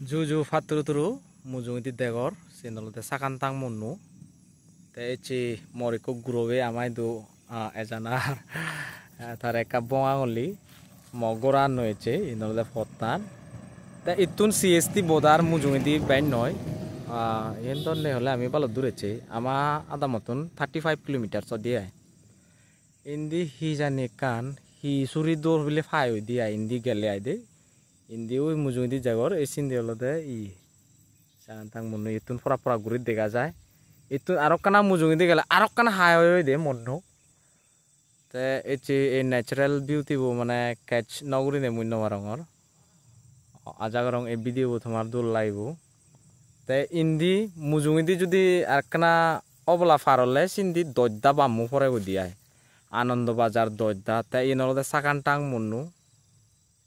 Juju faturu turu mujung iti degor sinalote sakantang munu te echi moriko growe amai du ejana tare ka bongangoli mogora noeche inolde fotan te itun CST bodar mujung iti bain noi yendon ne hole ami balo dureche ama ada motun 35 km so dia indi hijani kan hi suri dor bile phai dia indi gele aide indi oi mujung di jagor esin diolode I santang munu itun pura pura gurit dega jai itun arok kana mujung di gele arok kana hai de monno te echi a natural beauty bo mane catch noguri ne munno warongor ajagarong e video bo tomar dul laibo te indi mujung di judi arkana obla farole sindi dodda bammu pore godiai Anando Bazar dodda te inolode sakantang munu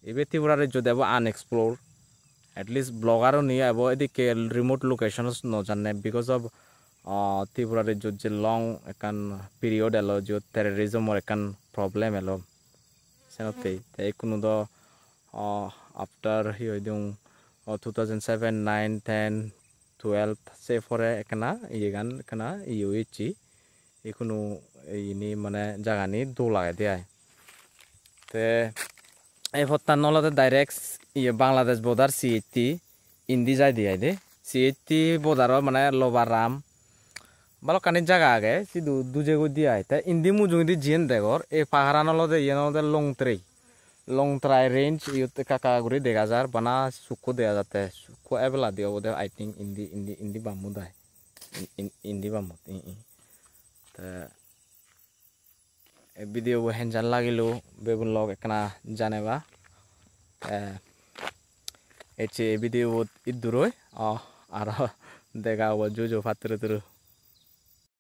Ebe Tripura jo debo unexplored at least blogger ni abo edike remote locations no janne because of Tripura jo je long ekan period elo jo terrorism or ekan problem elo senote te kunu do after hiodung 2007 9 10 12 se fore ekana yegan kana yoichi ekunu ini mane jagani dola dia te এই ফত্তান নলতে direct ইয়ে Bangladesh border CHT ইন্দি যাই দিয়ে দে CHT border মানে লোবারাম ভালো কানির জায়গা আগে সিধু দুজে গো দিয়ে আইতে ইন্দি মুজুং দি জিন দেগর এই পাহারা নলতে ইয়ে নলতে লংত্রাই রেঞ্জ ইউতে কাকা গুরি দেখা যার বানা সুকো দেয়া যাতে সুকো এবেলা দিও বদে আই থিঙ্ক ইন্দি বামু দাই ইন্দি বামু তে video henjan lagilu bebun log ekna janeba eche video iduroi aro dega wo jojo fatru turu